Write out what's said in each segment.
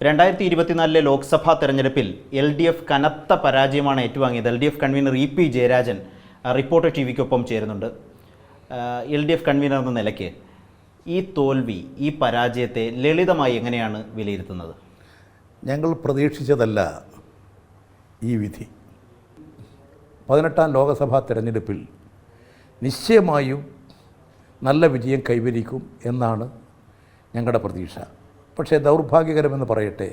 2024 ലോക്സഭാ തെരഞ്ഞെടുപ്പിൽ LDF കനത്ത പരാജയമാണ് ഏറ്റുവാങ്ങിയത്. LDF convener EP Jayarajan Reporter TVക്കൊപ്പം ചേരുന്നുണ്ട്. LDF കൺവീനർ എന്ന നിലയ്ക്ക് ഈ തോൽവി, ഈ പരാജയത്തെ ലളിതമായി എങ്ങനെയാണ് വിലയിരുത്തുന്നത്? ഞങ്ങൾ പ്രതീക്ഷിച്ചതല്ല ഈ വിധി. 18ാം ലോക്സഭാ തെരഞ്ഞെടുപ്പിൽ നിശ്ചയമായും നല്ല വിജയം കൈവരിക്കും എന്നാണ് ഞങ്ങളുടെ പ്രതീക്ഷ. പക്ഷേ ദൗർഭാഗ്യകരമെന്ന് പറയട്ടെ,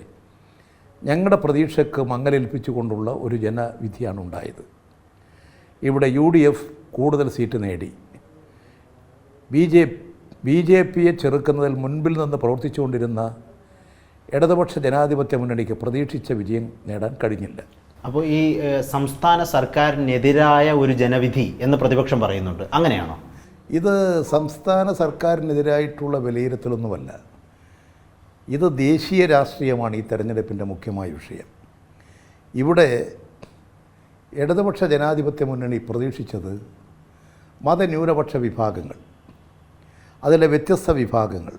ഞങ്ങളുടെ പ്രതീക്ഷയ്ക്ക് മങ്ങലേൽപ്പിച്ചുകൊണ്ടുള്ള ഒരു ജനവിധിയാണ് ഉണ്ടായത്. ഇവിടെ UDF കൂടുതൽ സീറ്റ് നേടി. BJPയെ ചെറുക്കുന്നതിൽ മുൻപിൽ നിന്ന് പ്രവർത്തിച്ചുകൊണ്ടിരുന്ന ഇടതുപക്ഷ ജനാധിപത്യ മുന്നണിക്ക് പ്രതീക്ഷിച്ച വിജയം നേടാൻ കഴിഞ്ഞില്ല. അപ്പോൾ ഈ സംസ്ഥാന സർക്കാരിനെതിരായ ഒരു ജനവിധി എന്ന് പ്രതിപക്ഷം പറയുന്നുണ്ട്, അങ്ങനെയാണോ? ഇത് സംസ്ഥാന സർക്കാരിനെതിരായിട്ടുള്ള വിലയിരുത്തലൊന്നുമല്ല. ഇത് ദേശീയ രാഷ്ട്രീയമാണ് ഈ തെരഞ്ഞെടുപ്പിൻ്റെ മുഖ്യമായ വിഷയം. ഇവിടെ ഇടതുപക്ഷ ജനാധിപത്യ മുന്നണി പ്രതീക്ഷിച്ചത് മതന്യൂനപക്ഷ വിഭാഗങ്ങൾ, അതിലെ വ്യത്യസ്ത വിഭാഗങ്ങൾ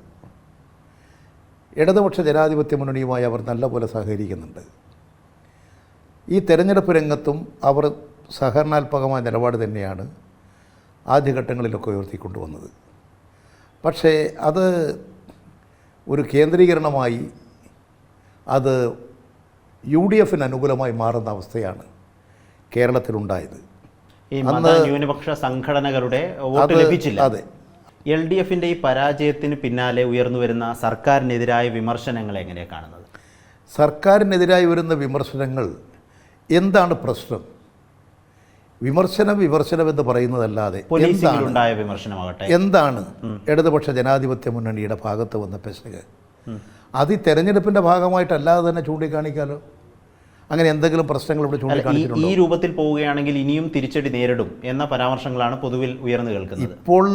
ഇടതുപക്ഷ ജനാധിപത്യ മുന്നണിയുമായി അവർ നല്ലപോലെ സഹകരിക്കുന്നുണ്ട്. ഈ തെരഞ്ഞെടുപ്പ് രംഗത്തും അവർ സഹകരണാത്മകമായ നിലപാട് തന്നെയാണ് ആദ്യഘട്ടങ്ങളിലൊക്കെ ഉയർത്തിക്കൊണ്ടുവന്നത്. പക്ഷേ അത് ഒരു കേന്ദ്രീകരണമായി അത് UDFന് അനുകൂലമായി മാറുന്ന അവസ്ഥയാണ് കേരളത്തിലുണ്ടായത്. ഈ ന്യൂനപക്ഷ സംഘടനകളുടെ വോട്ട് ലഭിച്ചില്ല. അതെ. LDFൻ്റെ ഈ പരാജയത്തിന് പിന്നാലെ ഉയർന്നു വരുന്ന സർക്കാരിനെതിരായ വിമർശനങ്ങൾ എങ്ങനെയാണ് കാണുന്നത്? സർക്കാരിനെതിരായി വരുന്ന വിമർശനങ്ങൾ എന്താണ് പ്രശ്നം? വിമർശനം എന്ന് പറയുന്നതല്ലാതെ എന്താണ് ഇടതുപക്ഷ ജനാധിപത്യ മുന്നണിയുടെ ഭാഗത്ത് വന്ന പെശക്? അത് ഈ തെരഞ്ഞെടുപ്പിൻ്റെ ഭാഗമായിട്ടല്ലാതെ തന്നെ ചൂണ്ടിക്കാണിക്കാലോ. അങ്ങനെ എന്തെങ്കിലും പ്രശ്നങ്ങൾ ഇവിടെ ചൂണ്ടിക്കാണിച്ചിട്ടുണ്ടോ? ഈ രൂപത്തിൽ പോവുകയാണെങ്കിൽ ഇനിയും തിരിച്ചടി നേരിടും എന്ന പരാമർശങ്ങളാണ് പൊതുവിൽ ഉയർന്നു കേൾക്കുന്നത്. ഇപ്പോൾ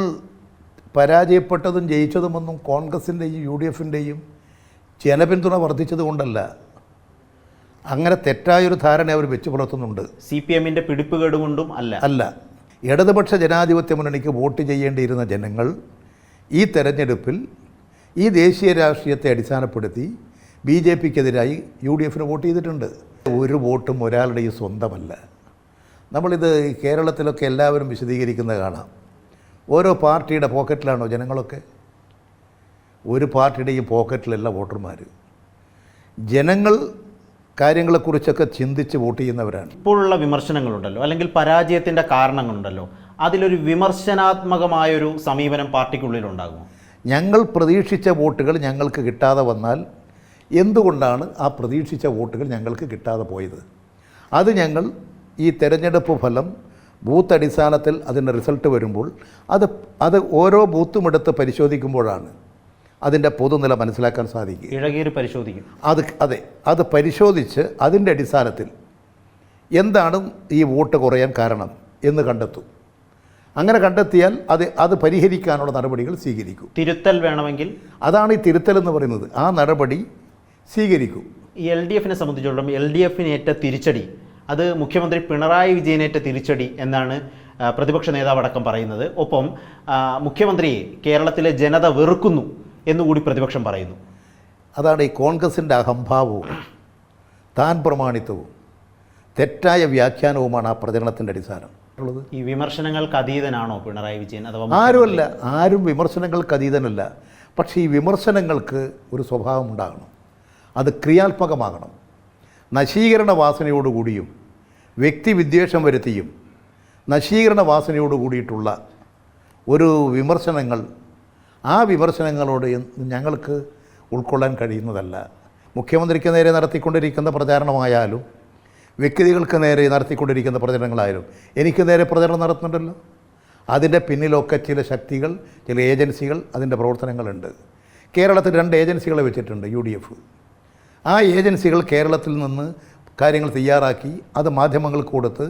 പരാജയപ്പെട്ടതും ജയിച്ചതുമൊന്നും കോൺഗ്രസിൻ്റെയും UDFൻ്റെയും ജനപിന്തുണ വർദ്ധിച്ചത് കൊണ്ടല്ല. അങ്ങനെ തെറ്റായൊരു ധാരണ അവർ വെച്ച് പുലർത്തുന്നുണ്ട്. CPMൻ്റെ പിടിപ്പുകേട് കൊണ്ടും അല്ല. ഇടതുപക്ഷ ജനാധിപത്യ മുന്നണിക്ക് വോട്ട് ചെയ്യേണ്ടിയിരുന്ന ജനങ്ങൾ ഈ തെരഞ്ഞെടുപ്പിൽ ഈ ദേശീയ രാഷ്ട്രീയത്തെ അടിസ്ഥാനപ്പെടുത്തി BJPക്കെതിരായി UDFന് വോട്ട് ചെയ്തിട്ടുണ്ട്. ഒരു വോട്ടും ഒരാളുടെയും സ്വന്തമല്ല. നമ്മളിത് കേരളത്തിലൊക്കെ എല്ലാവരും വിശദീകരിക്കുന്നത് കാണാം. ഓരോ പാർട്ടിയുടെ പോക്കറ്റിലാണോ ജനങ്ങളൊക്കെ? ഒരു പാർട്ടിയുടെയും പോക്കറ്റിലല്ല വോട്ടർമാർ. ജനങ്ങൾ കാര്യങ്ങളെക്കുറിച്ചൊക്കെ ചിന്തിച്ച് വോട്ട് ചെയ്യുന്നവരാണ്. ഇപ്പോഴുള്ള വിമർശനങ്ങളുണ്ടല്ലോ, അല്ലെങ്കിൽ പരാജയത്തിൻ്റെ കാരണങ്ങളുണ്ടല്ലോ, അതിലൊരു വിമർശനാത്മകമായൊരു സമീപനം പാർട്ടിക്കുള്ളിലുണ്ടാകുമോ? ഞങ്ങൾ പ്രതീക്ഷിച്ച വോട്ടുകൾ ഞങ്ങൾക്ക് കിട്ടാതെ വന്നാൽ എന്തുകൊണ്ടാണ് ആ പ്രതീക്ഷിച്ച വോട്ടുകൾ ഞങ്ങൾക്ക് കിട്ടാതെ പോയത്? അത് ഞങ്ങൾ ഈ തെരഞ്ഞെടുപ്പ് ഫലം ബൂത്ത് അടിസ്ഥാനത്തിൽ അതിൻ്റെ റിസൾട്ട് വരുമ്പോൾ അത് ഓരോ ബൂത്തും എടുത്ത് പരിശോധിക്കുമ്പോഴാണ് അതിൻ്റെ പൊതുനില മനസ്സിലാക്കാൻ സാധിക്കും. ഇഴകേറി പരിശോധിക്കും. അത് പരിശോധിച്ച് അതിൻ്റെ അടിസ്ഥാനത്തിൽ എന്താണ് ഈ വോട്ട് കുറയാൻ കാരണം എന്ന് കണ്ടെത്തും. അങ്ങനെ കണ്ടെത്തിയാൽ അത് പരിഹരിക്കാനുള്ള നടപടികൾ സ്വീകരിക്കും. തിരുത്തൽ വേണമെങ്കിൽ അതാണ് ഈ തിരുത്തൽ എന്ന് പറയുന്നത്. ആ നടപടി സ്വീകരിക്കും. ഈ LDFനെ സംബന്ധിച്ചിടത്തോളം LDFന് ഏറ്റ തിരിച്ചടി അത് മുഖ്യമന്ത്രി പിണറായി വിജയനേറ്റ തിരിച്ചടി എന്നാണ് പ്രതിപക്ഷ നേതാവ് അടക്കം പറയുന്നത്. ഒപ്പം മുഖ്യമന്ത്രിയെ കേരളത്തിലെ ജനത വെറുക്കുന്നു എന്നുകൂടി പ്രതിപക്ഷം പറയുന്നു. അതാണ് ഈ കോൺഗ്രസിൻ്റെ അഹംഭാവവും താൻ പ്രമാണിത്വവും തെറ്റായ വ്യാഖ്യാനവുമാണ് ആ പ്രചരണത്തിൻ്റെ അടിസ്ഥാനം ഉള്ളത്. ഈ വിമർശനങ്ങൾക്ക് അതീതനാണോ പിണറായി വിജയൻ? അഥവാ ആരുമല്ല, ആരും വിമർശനങ്ങൾക്ക് അതീതനല്ല. പക്ഷേ ഈ വിമർശനങ്ങൾക്ക് ഒരു സ്വഭാവം ഉണ്ടാകണം, അത് ക്രിയാത്മകമാകണം. നശീകരണ വാസനയോടുകൂടിയും വ്യക്തിവിദ്വേഷം വരുത്തിയും നശീകരണ വാസനയോട് കൂടിയിട്ടുള്ള ഒരു വിമർശനങ്ങൾ, ആ വിമർശനങ്ങളോട് ഞങ്ങൾക്ക് ഉൾക്കൊള്ളാൻ കഴിയുന്നതല്ല. മുഖ്യമന്ത്രിക്ക് നേരെ നടത്തിക്കൊണ്ടിരിക്കുന്ന പ്രചാരണമായാലും വ്യക്തികൾക്ക് നേരെ നടത്തിക്കൊണ്ടിരിക്കുന്ന പ്രചരണങ്ങളായാലും എനിക്ക് നേരെ പ്രചരണം നടത്തുന്നുണ്ടല്ലോ. അതിൻ്റെ പിന്നിലൊക്കെ ചില ശക്തികൾ, ചില ഏജൻസികൾ, അതിൻ്റെ പ്രവർത്തനങ്ങളുണ്ട്. കേരളത്തിൽ 2 ഏജൻസികളെ വെച്ചിട്ടുണ്ട് UDF. ആ ഏജൻസികൾ കേരളത്തിൽ നിന്ന് കാര്യങ്ങൾ തയ്യാറാക്കി അത് മാധ്യമങ്ങൾക്ക് കൊടുത്ത്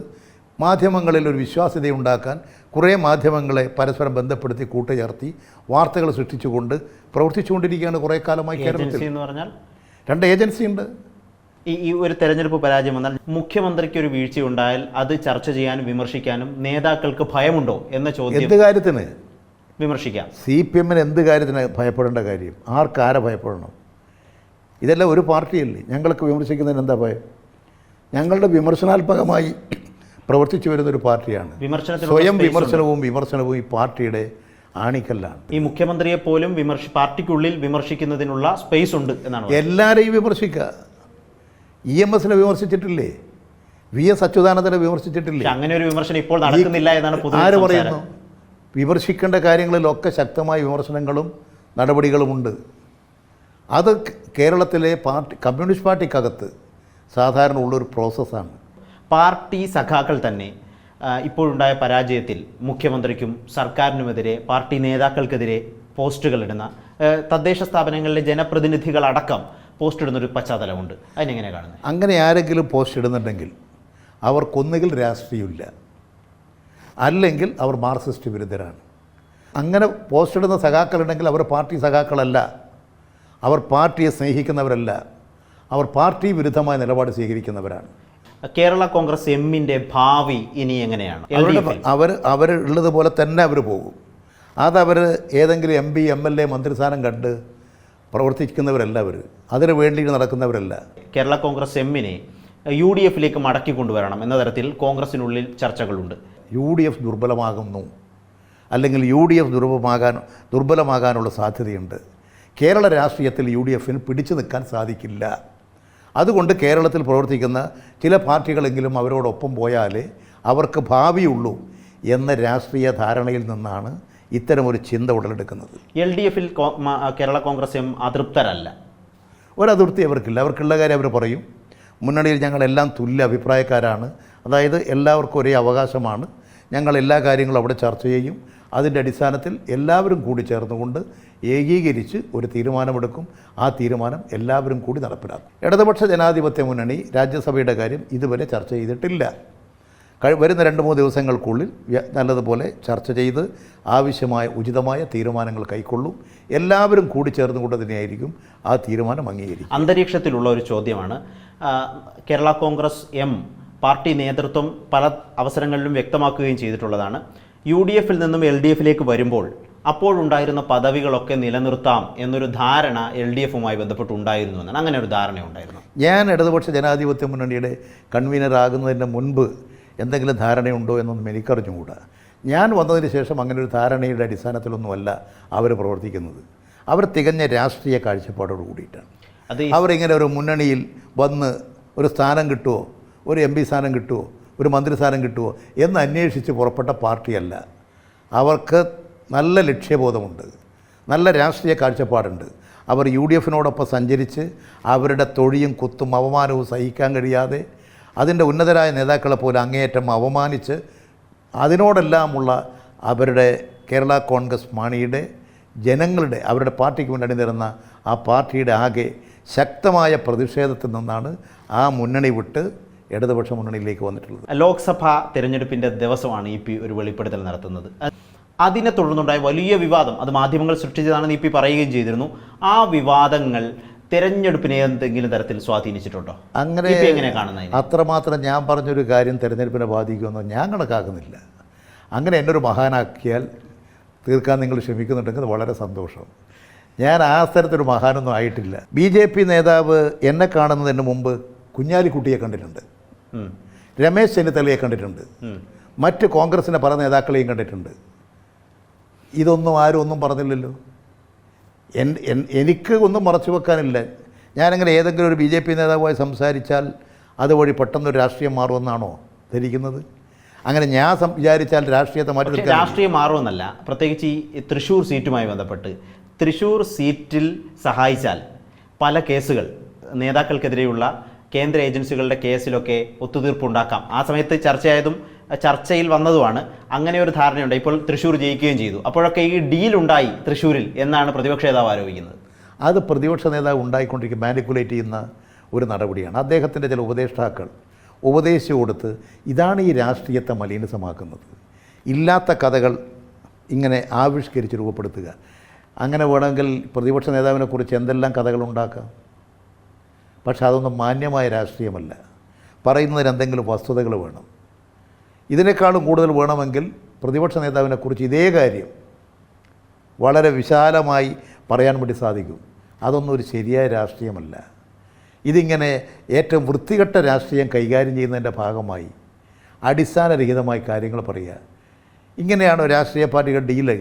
മാധ്യമങ്ങളിൽ ഒരു വിശ്വാസ്യതയുണ്ടാക്കാൻ കുറേ മാധ്യമങ്ങളെ പരസ്പരം ബന്ധപ്പെടുത്തി കൂട്ടുചേർത്തി വാർത്തകൾ സൃഷ്ടിച്ചുകൊണ്ട് പ്രവർത്തിച്ചുകൊണ്ടിരിക്കുകയാണ് കുറേ കാലമായി കേരളത്തിൽ. 2 ഏജൻസിയുണ്ട്. ഈ ഒരു തെരഞ്ഞെടുപ്പ് പരാജയം വന്നാൽ മുഖ്യമന്ത്രിക്ക് ഒരു വീഴ്ചയുണ്ടായാൽ അത് ചർച്ച ചെയ്യാനും വിമർശിക്കാനും നേതാക്കൾക്ക് ഭയമുണ്ടോ എന്ന ചോദ്യം. എന്ത് കാര്യത്തിന് വിമർശിക്കാം? CPMന് എന്ത് കാര്യത്തിന് ഭയപ്പെടേണ്ട കാര്യം? ആർക്കാരെ ഭയപ്പെടണം? ഇതെല്ലാം ഒരു പാർട്ടിയല്ലേ, ഞങ്ങൾക്ക് വിമർശിക്കുന്നതിന് എന്താ ഭയം? ഞങ്ങളുടെ വിമർശനാത്മകമായി പ്രവർത്തിച്ചു വരുന്നൊരു പാർട്ടിയാണ്. സ്വയം വിമർശനവും ഈ പാർട്ടിയുടെ ആണിക്കല്ലാണ്. ഈ മുഖ്യമന്ത്രിയെ പോലും പാർട്ടിക്കുള്ളിൽ വിമർശിക്കുന്നതിനുള്ള സ്പേസ് ഉണ്ട് എന്നാണ്. എല്ലാവരെയും വിമർശിക്കുക. EMSനെ വിമർശിച്ചിട്ടില്ലേ? VS അച്യുതാനന്ദനെ വിമർശിച്ചിട്ടില്ലേ? അങ്ങനെ ഒരു വിമർശനം ഇപ്പോൾ നടക്കുന്നില്ല എന്നാണ് ആര് പറയുന്നു? വിമർശിക്കേണ്ട കാര്യങ്ങളിലൊക്കെ ശക്തമായ വിമർശനങ്ങളും നടപടികളുമുണ്ട്. അത് കേരളത്തിലെ കമ്മ്യൂണിസ്റ്റ് പാർട്ടിക്കകത്ത് സാധാരണ ഉള്ളൊരു പ്രോസസ്സാണ്. പാർട്ടി സഖാക്കൾ തന്നെ ഇപ്പോഴുണ്ടായ പരാജയത്തിൽ മുഖ്യമന്ത്രിക്കും സർക്കാരിനുമെതിരെ, പാർട്ടി നേതാക്കൾക്കെതിരെ പോസ്റ്റുകൾ ഇടുന്ന, തദ്ദേശ സ്ഥാപനങ്ങളിലെ ജനപ്രതിനിധികളടക്കം പോസ്റ്റ് ഇടുന്നൊരു പശ്ചാത്തലമുണ്ട്. അതിനെങ്ങനെ കാണുന്നത്? അങ്ങനെ ആരെങ്കിലും പോസ്റ്റ് ഇടുന്നുണ്ടെങ്കിൽ അവർക്കൊന്നുകിൽ രാഷ്ട്രീയമില്ല, അല്ലെങ്കിൽ അവർ മാർക്സിസ്റ്റ് വിരുദ്ധരാണ്. അങ്ങനെ പോസ്റ്റ് ഇടുന്ന സഖാക്കളുണ്ടെങ്കിൽ അവർ പാർട്ടി സഖാക്കളല്ല, അവർ പാർട്ടിയെ സ്നേഹിക്കുന്നവരല്ല, അവർ പാർട്ടി വിരുദ്ധമായ നിലപാട് സ്വീകരിക്കുന്നവരാണ്. കേരള കോൺഗ്രസ് എമ്മിൻ്റെ ഭാവി ഇനി എങ്ങനെയാണ്? അവർ ഉള്ളതുപോലെ തന്നെ അവർ പോകും. അതവർ ഏതെങ്കിലും MP MLA മന്ത്രിസ്ഥാനം കണ്ട് പ്രവർത്തിക്കുന്നവരല്ല, അവർ അതിനു വേണ്ടി നടക്കുന്നവരല്ല. കേരള കോൺഗ്രസ് എമ്മിനെ UDF മടക്കി കൊണ്ടുവരണം എന്ന തരത്തിൽ കോൺഗ്രസിനുള്ളിൽ ചർച്ചകളുണ്ട്. UDF ദുർബലമാകുന്നു, അല്ലെങ്കിൽ UDF ദുർബലമാകാനുള്ള സാധ്യതയുണ്ട്. കേരള രാഷ്ട്രീയത്തിൽ UDFന് പിടിച്ചു നിൽക്കാൻ സാധിക്കില്ല. അതുകൊണ്ട് കേരളത്തിൽ പ്രവർത്തിക്കുന്ന ചില പാർട്ടികളെങ്കിലും അവരോടൊപ്പം പോയാലേ അവർക്ക് ഭാവിയുള്ളൂ എന്ന രാഷ്ട്രീയ ധാരണയിൽ നിന്നാണ് ഇത്തരമൊരു ചിന്ത ഉടലെടുക്കുന്നത്. LDFൽ കേരള കോൺഗ്രസ് എം അതൃപ്തരല്ല. ഒരതിർത്തി അവർക്കില്ല. അവർക്കുള്ള കാര്യം അവർ പറയും. മുന്നണിയിൽ ഞങ്ങളെല്ലാം തുല്യ അഭിപ്രായക്കാരാണ്, അതായത് എല്ലാവർക്കും ഒരേ അവകാശമാണ്, ഞങ്ങൾ എല്ലാ കാര്യങ്ങളും അവിടെ ചർച്ച ചെയ്യും, അതിൻ്റെ അടിസ്ഥാനത്തിൽ എല്ലാവരും കൂടി ചേർന്നുകൊണ്ട് ഏകീകരിച്ച് ഒരു തീരുമാനമെടുക്കും, ആ തീരുമാനം എല്ലാവരും കൂടി നടപ്പിലാക്കും. ഇടതുപക്ഷ ജനാധിപത്യ മുന്നണി രാജ്യസഭയുടെ കാര്യം ഇതുവരെ ചർച്ച ചെയ്തിട്ടില്ല. വരുന്ന 2-3 ദിവസങ്ങൾക്കുള്ളിൽ നല്ലതുപോലെ ചർച്ച ചെയ്ത് ആവശ്യമായ ഉചിതമായ തീരുമാനങ്ങൾ കൈക്കൊള്ളും. എല്ലാവരും കൂടി ചേർന്നുകൊണ്ട് തന്നെയായിരിക്കും ആ തീരുമാനം അംഗീകരിക്കും. അന്തരീക്ഷത്തിലുള്ള ഒരു ചോദ്യമാണ്. കേരള കോൺഗ്രസ് എം പാർട്ടി നേതൃത്വം പല അവസരങ്ങളിലും വ്യക്തമാക്കുകയും ചെയ്തിട്ടുള്ളതാണ്. UDFൽ നിന്നും LDFലേക്ക് വരുമ്പോൾ അപ്പോഴുണ്ടായിരുന്ന പദവികളൊക്കെ നിലനിർത്താം എന്നൊരു ധാരണ LDFുമായി ബന്ധപ്പെട്ടുണ്ടായിരുന്നു എന്നാണ്. അങ്ങനെ ഒരു ധാരണ ഉണ്ടായിരുന്നു. ഞാൻ ഇടതുപക്ഷ ജനാധിപത്യ മുന്നണിയുടെ കൺവീനർ ആകുന്നതിന് മുൻപ് എന്തെങ്കിലും ധാരണയുണ്ടോ എന്നൊന്നും എനിക്കറിഞ്ഞുകൂടാ. ഞാൻ വന്നതിന് ശേഷം അങ്ങനെ ഒരു ധാരണയുടെ അടിസ്ഥാനത്തിലൊന്നുമല്ല അവർ പ്രവർത്തിക്കുന്നത്. അവർ തികഞ്ഞ രാഷ്ട്രീയ കാഴ്ചപ്പാടോട് കൂടിയിട്ടാണ്. അവരിങ്ങനെ ഒരു മുന്നണിയിൽ വന്ന് ഒരു സ്ഥാനം കിട്ടുമോ, ഒരു MP സ്ഥാനം കിട്ടുമോ, ഒരു മന്ത്രിസ്ഥാനം കിട്ടുമോ എന്ന് അന്വേഷിച്ച് പുറപ്പെട്ട പാർട്ടിയല്ല. അവർക്ക് നല്ല ലക്ഷ്യബോധമുണ്ട്, നല്ല രാഷ്ട്രീയ കാഴ്ചപ്പാടുണ്ട്. അവർ UDFനോടൊപ്പം സഞ്ചരിച്ച് അവരുടെ തൊഴിയും കുത്തും അവമാനവും സഹിക്കാൻ കഴിയാതെ അതിൻ്റെ ഉന്നതരായ നേതാക്കളെ പോലെ അങ്ങേയറ്റം അവമാനിച്ച് അതിനോടെല്ലാമുള്ള അവരുടെ കേരള കോൺഗ്രസ് മാണിയുടെ ജനങ്ങളുടെ അവരുടെ പാർട്ടിക്ക് വേണ്ടി അണിനിരുന്ന ആ പാർട്ടിയുടെ ആകെ ശക്തമായ പ്രതിഷേധത്തിൽ നിന്നാണ് ആ മുന്നണി വിട്ട് ഇടതുപക്ഷ മുന്നണിയിലേക്ക് വന്നിട്ടുള്ളത്. ലോക്സഭാ തിരഞ്ഞെടുപ്പിൻ്റെ ദിവസമാണ് EP ഒരു വെളിപ്പെടുത്തൽ നടത്തുന്നത്. അതിനെ തുടർന്നുണ്ടായ വലിയ വിവാദം അത് മാധ്യമങ്ങൾ സൃഷ്ടിച്ചതാണെന്ന് EP പറയുകയും ചെയ്തിരുന്നു. ആ വിവാദങ്ങൾ തെരഞ്ഞെടുപ്പിനെ എന്തെങ്കിലും തരത്തിൽ സ്വാധീനിച്ചിട്ടുണ്ടോ? അങ്ങനെ എങ്ങനെ കാണുന്നത്? അത്രമാത്രം ഞാൻ പറഞ്ഞൊരു കാര്യം തെരഞ്ഞെടുപ്പിനെ ബാധിക്കുമെന്നോ ഞാൻ കണക്കാക്കുന്നില്ല. അങ്ങനെ എന്നൊരു മഹാനാക്കിയാൽ തീർക്കാൻ നിങ്ങൾ ശ്രമിക്കുന്നുണ്ടെങ്കിൽ വളരെ സന്തോഷം. ഞാൻ ആ സ്ഥലത്തൊരു മഹാനൊന്നും ആയിട്ടില്ല. BJP നേതാവ് എന്നെ കാണുന്നതിന് മുമ്പ് കുഞ്ഞാലിക്കുട്ടിയെ കണ്ടിട്ടുണ്ട്, രമേശ് ചെന്നിത്തലയെ കണ്ടിട്ടുണ്ട്, മറ്റ് കോൺഗ്രസിൻ്റെ പല നേതാക്കളെയും കണ്ടിട്ടുണ്ട്. ഇതൊന്നും ആരും ഒന്നും പറഞ്ഞില്ലല്ലോ. എനിക്ക് ഒന്നും മറച്ചു വെക്കാനില്ല. ഞാനങ്ങനെ ഏതെങ്കിലും ഒരു BJP നേതാവുമായി സംസാരിച്ചാൽ അതുവഴി പെട്ടെന്നൊരു രാഷ്ട്രീയം മാറുമെന്നാണോ ധരിക്കുന്നത്? അങ്ങനെ ഞാൻ വിചാരിച്ചാൽ രാഷ്ട്രീയത്തെ മാറ്റി രാഷ്ട്രീയം മാറുമെന്നല്ല. പ്രത്യേകിച്ച് ഈ തൃശ്ശൂർ സീറ്റുമായി ബന്ധപ്പെട്ട് തൃശ്ശൂർ സീറ്റിൽ സഹായിച്ചാൽ പല കേസുകൾ നേതാക്കൾക്കെതിരെയുള്ള കേന്ദ്ര ഏജൻസികളുടെ കേസിലൊക്കെ ഒത്തുതീർപ്പുണ്ടാക്കാം. ആ സമയത്ത് ചർച്ചയിൽ വന്നതുമാണ്. അങ്ങനെ ഒരു ധാരണയുണ്ട്. ഇപ്പോൾ തൃശ്ശൂർ ജയിക്കുകയും ചെയ്തു. അപ്പോഴൊക്കെ ഈ ഡീലുണ്ടായി തൃശ്ശൂരിൽ എന്നാണ് പ്രതിപക്ഷ നേതാവ് ആരോപിക്കുന്നത്. അത് പ്രതിപക്ഷ നേതാവ് ഉണ്ടായിക്കൊണ്ടിരിക്കും മാനിപ്പുലേറ്റ് ചെയ്യുന്ന ഒരു നടപടിയാണ്. അദ്ദേഹത്തിൻ്റെ ചില ഉപദേഷ്ടാക്കൾ ഉപദേശിച്ചു കൊടുത്ത് ഇതാണ് ഈ രാഷ്ട്രീയത്തെ മലിനസമാക്കുന്നത്. ഇല്ലാത്ത കഥകൾ ഇങ്ങനെ ആവിഷ്കരിച്ച് രൂപപ്പെടുത്തുക. അങ്ങനെ വേണമെങ്കിൽ പ്രതിപക്ഷ നേതാവിനെക്കുറിച്ച് എന്തെല്ലാം കഥകളുണ്ടാക്കാം. പക്ഷെ അതൊന്നും മാന്യമായ രാഷ്ട്രീയമല്ല. പറയുന്നതിന് എന്തെങ്കിലും വസ്തുതകൾ വേണം. ഇതിനേക്കാളും കൂടുതൽ വേണമെങ്കിൽ പ്രതിപക്ഷ നേതാവിനെക്കുറിച്ച് ഇതേ കാര്യം വളരെ വിശാലമായി പറയാൻ വേണ്ടി സാധിക്കും. അതൊന്നും ഒരു ശരിയായ രാഷ്ട്രീയമല്ല. ഇതിങ്ങനെ ഏറ്റവും വൃത്തികെട്ട രാഷ്ട്രീയം കൈകാര്യം ചെയ്യുന്നതിൻ്റെ ഭാഗമായി അടിസ്ഥാനരഹിതമായി കാര്യങ്ങൾ പറയുക. ഇങ്ങനെയാണോ രാഷ്ട്രീയ പാർട്ടികൾ ഡീല്?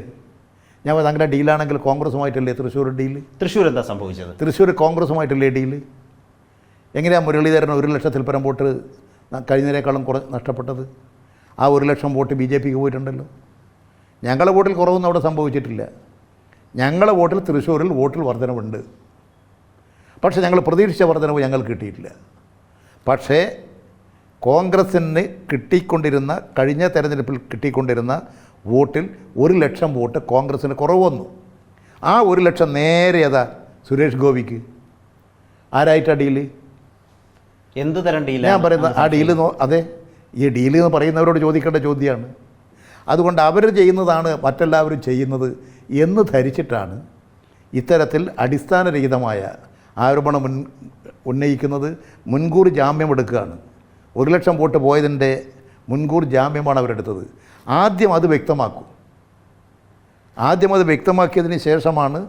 ഞാൻ അങ്ങനെ ഡീലാണെങ്കിൽ കോൺഗ്രസുമായിട്ടല്ലേ തൃശ്ശൂർ ഡീല്? തൃശ്ശൂർ എന്താ സംഭവിച്ചത്? തൃശ്ശൂർ കോൺഗ്രസുമായിട്ടല്ലേ ഡീല്? എങ്ങനെയാണ് മുരളീധരൻ 1,00,000-ൽ പരം വോട്ട് കഴിഞ്ഞതിനേക്കാളും നഷ്ടപ്പെട്ടത്? ആ 1,00,000 വോട്ട് BJPക്ക് പോയിട്ടുണ്ടല്ലോ. ഞങ്ങളുടെ വോട്ടിൽ കുറവൊന്നും അവിടെ സംഭവിച്ചിട്ടില്ല. ഞങ്ങളുടെ വോട്ടിൽ തൃശ്ശൂരിൽ വോട്ടിൽ വർധനവുണ്ട്. പക്ഷേ ഞങ്ങൾ പ്രതീക്ഷിച്ച വർധനവ് ഞങ്ങൾക്ക് കിട്ടിയിട്ടില്ല. പക്ഷേ കോൺഗ്രസ്സിന് കിട്ടിക്കൊണ്ടിരുന്ന കഴിഞ്ഞ തെരഞ്ഞെടുപ്പിൽ കിട്ടിക്കൊണ്ടിരുന്ന വോട്ടിൽ 1,00,000 വോട്ട് കോൺഗ്രസ്സിന് കുറവ് വന്നു. ആ 1,00,000 നേരെ അതാ സുരേഷ് ഗോപിക്ക്. ആരായിട്ടാണ് ഡീല്? എന്ത് തരം ഡീൽ? ഞാൻ പറയുന്നത് ആ ഡീല് അതെ, ഈ ഡീല് എന്ന് പറയുന്നവരോട് ചോദിക്കേണ്ട ചോദ്യമാണ്. അതുകൊണ്ട് അവർ ചെയ്യുന്നതാണ് മറ്റെല്ലാവരും ചെയ്യുന്നത് എന്ന് ധരിച്ചിട്ടാണ് ഇത്തരത്തിൽ അടിസ്ഥാനരഹിതമായ ആരോപണം ഉന്നയിക്കുന്നത്. മുൻകൂർ ജാമ്യമെടുക്കുകയാണ്. 1,00,000 വോട്ട് പോയതിൻ്റെ മുൻകൂർ ജാമ്യമാണ് അവരെടുത്തത്. ആദ്യം അത് വ്യക്തമാക്കും. ആദ്യം അത് വ്യക്തമാക്കിയതിന് ശേഷമാണ്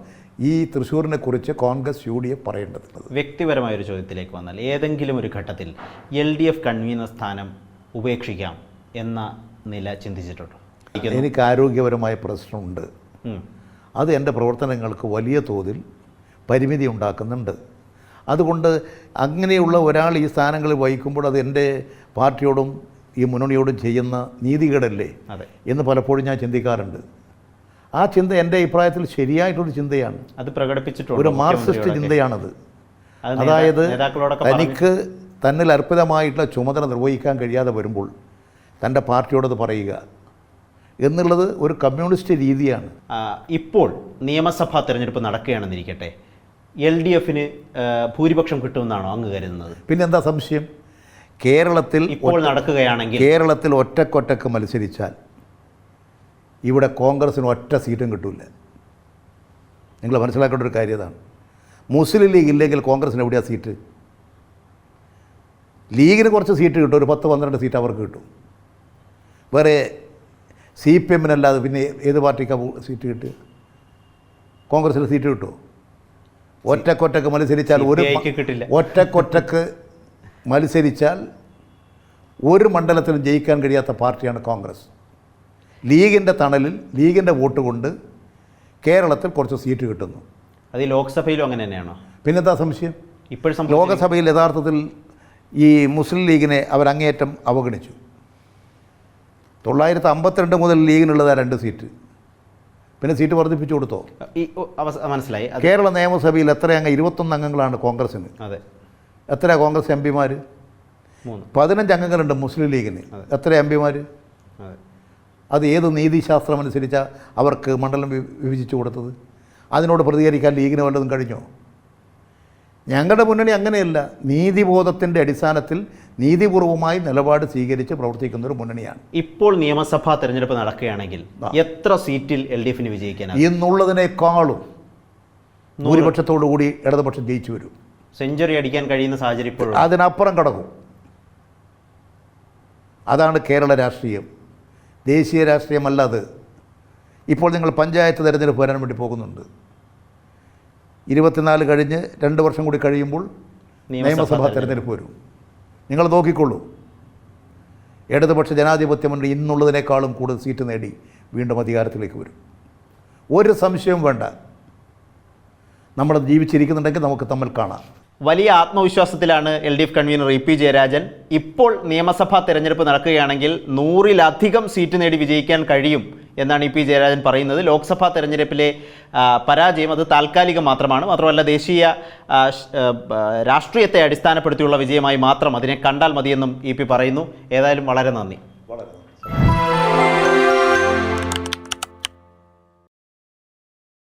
ഈ തൃശ്ശൂരിനെ കുറിച്ച് കോൺഗ്രസ് UDF പറയേണ്ടതുള്ളത്. വ്യക്തിപരമായൊരു ചോദ്യത്തിലേക്ക് വന്നാൽ ഏതെങ്കിലും ഒരു ഘട്ടത്തിൽ LDF കൺവീനർ സ്ഥാനം ഉപേക്ഷിക്കാം എന്ന നില ചിന്തിച്ചിട്ടുണ്ടോ? എനിക്ക് ആരോഗ്യപരമായ പ്രശ്നമുണ്ട്. അത് എൻ്റെ പ്രവർത്തനങ്ങൾക്ക് വലിയ തോതിൽ പരിമിതി ഉണ്ടാക്കുന്നുണ്ട്. അതുകൊണ്ട് അങ്ങനെയുള്ള ഒരാൾ ഈ സ്ഥാനങ്ങളിൽ വഹിക്കുമ്പോൾ അത് എൻ്റെ പാർട്ടിയോടും ഈ മുന്നണിയോടും ചെയ്യുന്ന നീതികേടല്ലേ എന്ന് പലപ്പോഴും ഞാൻ ചിന്തിക്കാറുണ്ട്. ആ ചിന്ത എൻ്റെ അഭിപ്രായത്തിൽ ശരിയായിട്ടൊരു ചിന്തയാണ്. അത് പ്രകടിപ്പിച്ചിട്ടുണ്ട്. ഒരു മാർക്സിസ്റ്റ് ചിന്തയാണത്. അതായത് തനിക്ക് തന്നിൽ അർപ്പിതമായിട്ടുള്ള ചുമതല നിർവഹിക്കാൻ കഴിയാതെ വരുമ്പോൾ തൻ്റെ പാർട്ടിയോടത് പറയുക എന്നുള്ളത് ഒരു കമ്മ്യൂണിസ്റ്റ് രീതിയാണ്. ഇപ്പോൾ നിയമസഭാ തെരഞ്ഞെടുപ്പ് നടക്കുകയാണെന്നിരിക്കട്ടെ, LDFന് ഭൂരിപക്ഷം കിട്ടുമെന്നാണോ അങ്ങ് കരുതുന്നത്? പിന്നെന്താ സംശയം? കേരളത്തിൽ ഇപ്പോൾ നടക്കുകയാണെങ്കിൽ കേരളത്തിൽ ഒറ്റക്കൊറ്റക്ക് മത്സരിച്ചാൽ ഇവിടെ കോൺഗ്രസ്സിന് ഒറ്റ സീറ്റും കിട്ടില്ല. നിങ്ങൾ മനസ്സിലാക്കേണ്ട ഒരു കാര്യം അതാണ്. മുസ്ലിം ലീഗ് ഇല്ലെങ്കിൽ കോൺഗ്രസ്സിന് എവിടെയാണ് സീറ്റ്? ലീഗിന് കുറച്ച് സീറ്റ് കിട്ടും, ഒരു 10-12 സീറ്റ് അവർക്ക് കിട്ടും. വേറെ CPMനല്ലാതെ പിന്നെ ഏത് പാർട്ടിക്കാണ് സീറ്റ് കിട്ടുക? കോൺഗ്രസ്സിന് സീറ്റ് കിട്ടുമോ? ഒറ്റക്കൊറ്റക്ക് മത്സരിച്ചാൽ ഒറ്റക്കൊറ്റക്ക് മത്സരിച്ചാൽ ഒരു മണ്ഡലത്തിലും ജയിക്കാൻ കഴിയാത്ത പാർട്ടിയാണ് കോൺഗ്രസ്. ലീഗിൻ്റെ തണലിൽ ലീഗിൻ്റെ വോട്ട് കൊണ്ട് കേരളത്തിൽ കുറച്ച് സീറ്റ് കിട്ടുന്നു. അത് ലോക്സഭയിലും അങ്ങനെ തന്നെയാണോ? പിന്നെന്താ സംശയം? ഇപ്പോൾ ലോകസഭയിൽ യഥാർത്ഥത്തിൽ ഈ മുസ്ലിം ലീഗിനെ അവരങ്ങേയറ്റം അവഗണിച്ചു. 952 മുതൽ ലീഗിനുള്ളതാണ് 2 സീറ്റ്. പിന്നെ സീറ്റ് വർദ്ധിപ്പിച്ചു കൊടുത്തോ? മനസ്സിലായി. കേരള നിയമസഭയിൽ എത്രയംഗം? 21 അംഗങ്ങളാണ് കോൺഗ്രസ്സിന്. അതെ. എത്ര കോൺഗ്രസ് MPമാർ? 15 അംഗങ്ങളുണ്ട് മുസ്ലിം ലീഗിന്. എത്ര MPമാർ? അത് ഏത് നീതിശാസ്ത്രം അനുസരിച്ചാണ് അവർക്ക് മണ്ഡലം വിഭജിച്ചു കൊടുത്തത്? അതിനോട് പ്രതികരിക്കാൻ ലീഗിന് വല്ലതും കഴിഞ്ഞോ? ഞങ്ങളുടെ മുന്നണി അങ്ങനെയല്ല. നീതിബോധത്തിൻ്റെ അടിസ്ഥാനത്തിൽ നീതിപൂർവമായി നിലപാട് സ്വീകരിച്ച് പ്രവർത്തിക്കുന്ന ഒരു മുന്നണിയാണ്. ഇപ്പോൾ നിയമസഭാ തെരഞ്ഞെടുപ്പ് നടക്കുകയാണെങ്കിൽ എത്ര സീറ്റിൽ LDFന് വിജയിക്കാനാണ്? ഇന്നുള്ളതിനേക്കാളും ഭൂരിപക്ഷത്തോടു കൂടി ഇടതുപക്ഷം ജയിച്ചു വരും. സെഞ്ചുറി അടിക്കാൻ കഴിയുന്ന സാഹചര്യം ഇപ്പോൾ അതിനപ്പുറം കടക്കും. അതാണ് കേരള രാഷ്ട്രീയം, ദേശീയ രാഷ്ട്രീയമല്ല അത്. ഇപ്പോൾ നിങ്ങൾ പഞ്ചായത്ത് തെരഞ്ഞെടുപ്പ് വരാൻ വേണ്ടി പോകുന്നുണ്ട്. 24 കഴിഞ്ഞ് 2 വർഷം കൂടി കഴിയുമ്പോൾ നിയമസഭാ തെരഞ്ഞെടുപ്പ് വരും. നിങ്ങൾ നോക്കിക്കൊള്ളൂ. ഇടതുപക്ഷ ജനാധിപത്യ മുന്നണി ഇന്നുള്ളതിനേക്കാളും കൂടുതൽ സീറ്റ് നേടി വീണ്ടും അധികാരത്തിലേക്ക് വരും. ഒരു സംശയവും വേണ്ട. നമ്മൾ ജീവിച്ചിരിക്കുന്നുണ്ടെങ്കിൽ നമുക്ക് തമ്മിൽ കാണാം. വലിയ ആത്മവിശ്വാസത്തിലാണ് LDF കൺവീനർ EP ജയരാജൻ. ഇപ്പോൾ നിയമസഭാ തെരഞ്ഞെടുപ്പ് നടക്കുകയാണെങ്കിൽ 100-ലധികം സീറ്റ് നേടി വിജയിക്കാൻ കഴിയും എന്നാണ് EP ജയരാജൻ പറയുന്നത്. ലോക്സഭാ തെരഞ്ഞെടുപ്പിലെ പരാജയം അത് താൽക്കാലികം മാത്രമാണ്. മാത്രമല്ല ദേശീയ രാഷ്ട്രീയത്തെ അടിസ്ഥാനപ്പെടുത്തിയുള്ള വിജയമായി മാത്രം അതിനെ കണ്ടാൽ മതിയെന്നും EP പറയുന്നു. ഏതായാലും വളരെ നന്ദി.